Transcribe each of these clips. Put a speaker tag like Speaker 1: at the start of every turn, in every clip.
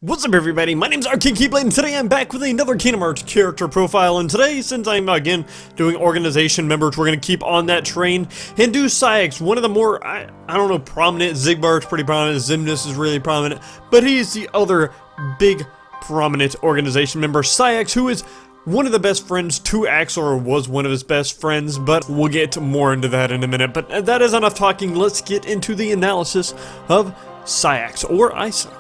Speaker 1: What's up everybody, my name's Keyblade and today I'm back with another Kingdom Hearts character profile, and today, since I'm again doing organization members, we're going to keep on that train and do SAIX, one of the more, I don't know, prominent. Xigbar's pretty prominent, Xemnas is really prominent, but he's the other big prominent organization member, SAIX, who is one of the best friends to Axel, or was one of his best friends, but we'll get more into that in a minute. But that is enough talking, let's get into the analysis of SAIX, or Isa.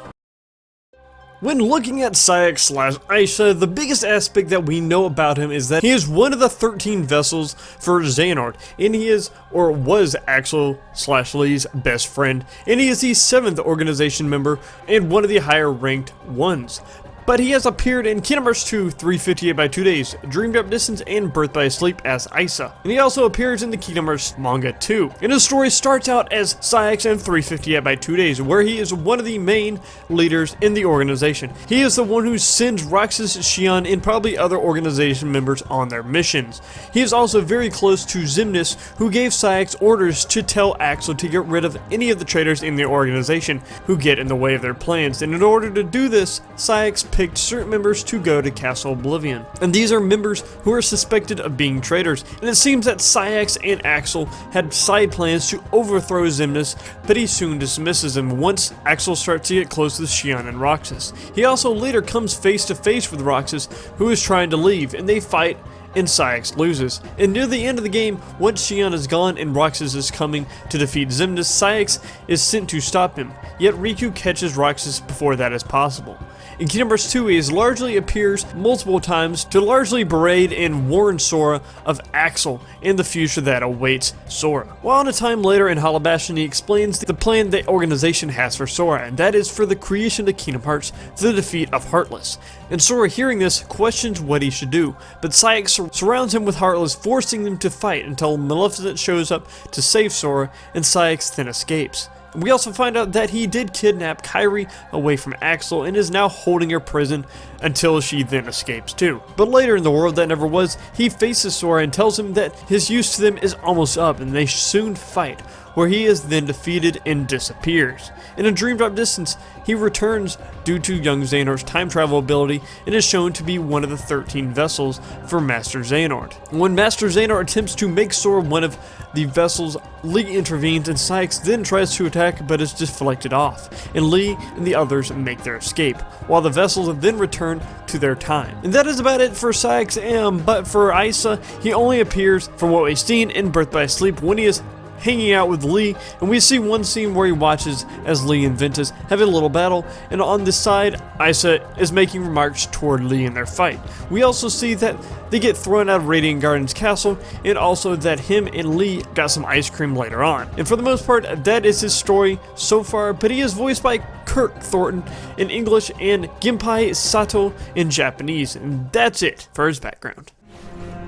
Speaker 1: When looking at SAIX/Isa, the biggest aspect that we know about him is that he is one of the 13 vessels for Xehanort, and he is, or was, Axel/Lee's best friend, and he is the 7th organization member and one of the higher ranked ones. But he has appeared in Kingdom Hearts 2, 358 by 2 Days, Dream Drop Distance, and Birth by Sleep as Isa. And he also appears in the Kingdom Hearts manga too. And his story starts out as SAIX in 358 by 2 Days, where he is one of the main leaders in the organization. He is the one who sends Roxas, Xion, and probably other organization members on their missions. He is also very close to Xemnas, who gave SAIX orders to tell Axel to get rid of any of the traitors in the organization who get in the way of their plans. And in order to do this, SAIX picked certain members to go to Castle Oblivion. And these are members who are suspected of being traitors. And it seems that SAIX and Axel had side plans to overthrow Xemnas, but he soon dismisses them once Axel starts to get close with Xion and Roxas. He also later comes face to face with Roxas, who is trying to leave, and they fight, and SAIX loses. And near the end of the game, once Xion is gone and Roxas is coming to defeat Xemnas, SAIX is sent to stop him, yet Riku catches Roxas before that is possible. In Kingdom Hearts 2, he largely appears multiple times to largely berate and warn Sora of Axel and the future that awaits Sora. While in a time later in Hollow Bastion, he explains the plan the organization has for Sora, and that is for the creation of Kingdom Hearts through the defeat of Heartless. And Sora, hearing this, questions what he should do, but SAIX surrounds him with Heartless, forcing them to fight until Maleficent shows up to save Sora, and SAIX then escapes. We also find out that he did kidnap Kairi away from Axel and is now holding her prison until she then escapes too. But later in the world that never was, he faces Sora and tells him that his use to them is almost up and they soon fight, where he is then defeated and disappears. In a Dream Drop Distance, he returns due to young Xehanort's time travel ability and is shown to be one of the 13 vessels for Master Xehanort. When Master Xehanort attempts to make Sora one of the vessels, Lee intervenes and SAIX then tries to attack but is deflected off, and Lee and the others make their escape, while the vessels then return to their time. And that is about it for SAIX, but for Isa, he only appears for what we've seen in Birth by Sleep when he is hanging out with Lee, and we see one scene where he watches as Lee and Ventus have a little battle, and on this side, Isa is making remarks toward Lee in their fight. We also see that they get thrown out of Radiant Garden's castle, and also that him and Lee got some ice cream later on. And for the most part, that is his story so far, but he is voiced by Kirk Thornton in English and Ginpai Sato in Japanese, and that's it for his background.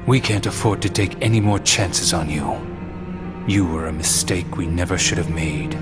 Speaker 2: We can't afford to take any more chances on you. You were a mistake we never should have made.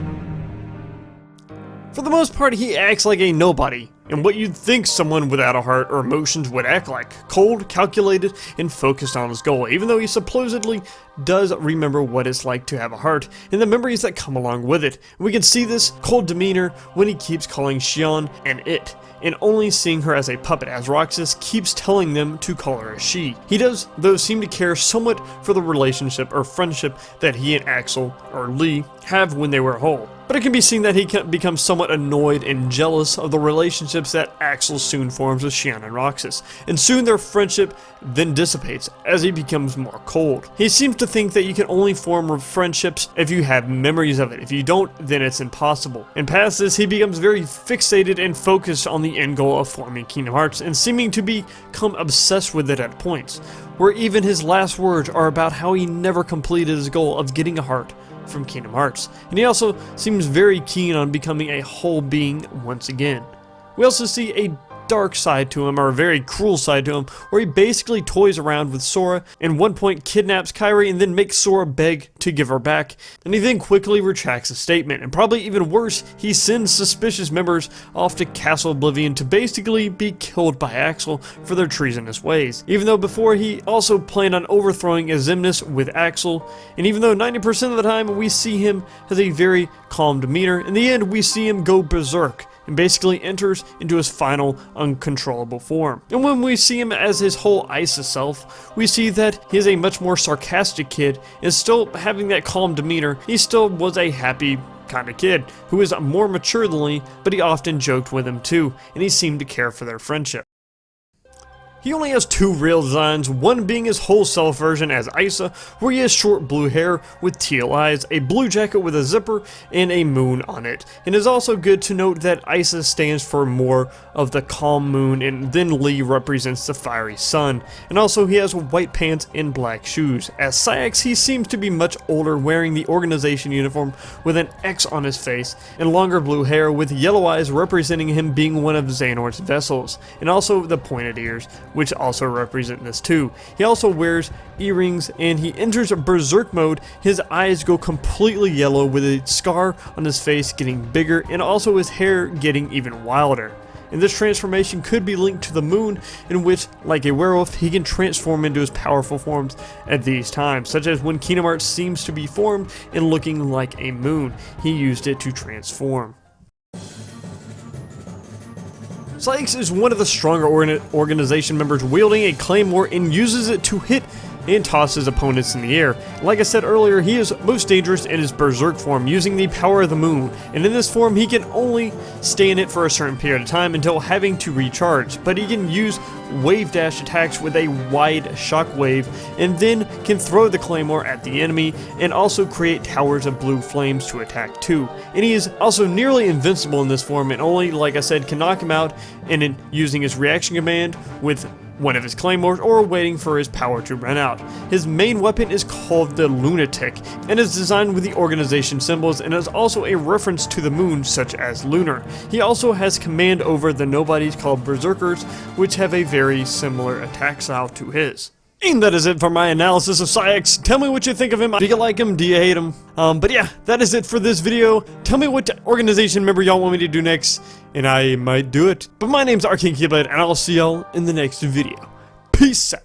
Speaker 1: For the most part, he acts like a nobody, and what you'd think someone without a heart or emotions would act like. Cold, calculated, and focused on his goal, even though he supposedly does remember what it's like to have a heart, and the memories that come along with it. And we can see this cold demeanor when he keeps calling Xion an it, and only seeing her as a puppet, as Roxas keeps telling them to call her a she. He does, though, seem to care somewhat for the relationship or friendship that he and Axel, or Lee, have when they were whole. But it can be seen that he can become somewhat annoyed and jealous of the relationships that Axel soon forms with Xion and Roxas, and soon their friendship then dissipates as he becomes more cold. He seems to think that you can only form friendships if you have memories of it. If you don't, then it's impossible. And past this, he becomes very fixated and focused on the end goal of forming Kingdom Hearts, and seeming to become obsessed with it at points, where even his last words are about how he never completed his goal of getting a heart from Kingdom Hearts. And he also seems very keen on becoming a whole being once again. We also see a dark side to him, or a very cruel side to him, where he basically toys around with Sora, and one point kidnaps Kairi and then makes Sora beg to give her back, and he then quickly retracts the statement, and probably even worse, he sends suspicious members off to Castle Oblivion to basically be killed by Axel for their treasonous ways, even though before he also planned on overthrowing Xemnas with Axel. And even though 90% of the time we see him has a very calm demeanor, in the end we see him go berserk and basically enters into his final uncontrollable form. And when we see him as his whole ISA self, we see that he is a much more sarcastic kid, and still having that calm demeanor, he still was a happy kind of kid who is more mature than Lee, but he often joked with him too, and he seemed to care for their friendship. He only has two real designs, one being his whole self version as Isa, where he has short blue hair with teal eyes, a blue jacket with a zipper, and a moon on it. And it's also good to note that Isa stands for more of the calm moon, and then Lee represents the fiery sun. And also he has white pants and black shoes. As SAIX, he seems to be much older, wearing the organization uniform with an X on his face, and longer blue hair with yellow eyes representing him being one of Xehanort's vessels, and also the pointed ears, which also represent this too. He also wears earrings, and he enters a berserk mode. His eyes go completely yellow with a scar on his face getting bigger, and also his hair getting even wilder. And this transformation could be linked to the moon, in which, like a werewolf, he can transform into his powerful forms at these times, such as when Kingdom Hearts seems to be formed and looking like a moon. He used it to transform. SAIX is one of the stronger organization members, wielding a claymore and uses it to hit and toss his opponents in the air. Like I said earlier, he is most dangerous in his berserk form, using the power of the moon, and in this form he can only stay in it for a certain period of time until having to recharge, but he can use wave dash attacks with a wide shock wave, and then can throw the claymore at the enemy, and also create towers of blue flames to attack too. And he is also nearly invincible in this form, and only, like I said, can knock him out and in using his reaction command with one of his claymores, or waiting for his power to run out. His main weapon is called the Lunatic, and is designed with the organization symbols, and is also a reference to the moon, such as lunar. He also has command over the nobodies called Berserkers, which have a very similar attack style to his. And that is it for my analysis of SAIX. Tell me what you think of him. Do you like him? Do you hate him? But yeah, that is it for this video. Tell me what organization member y'all want me to do next, and I might do it. But my name's Arcane Keyblade, and I'll see y'all in the next video. Peace out.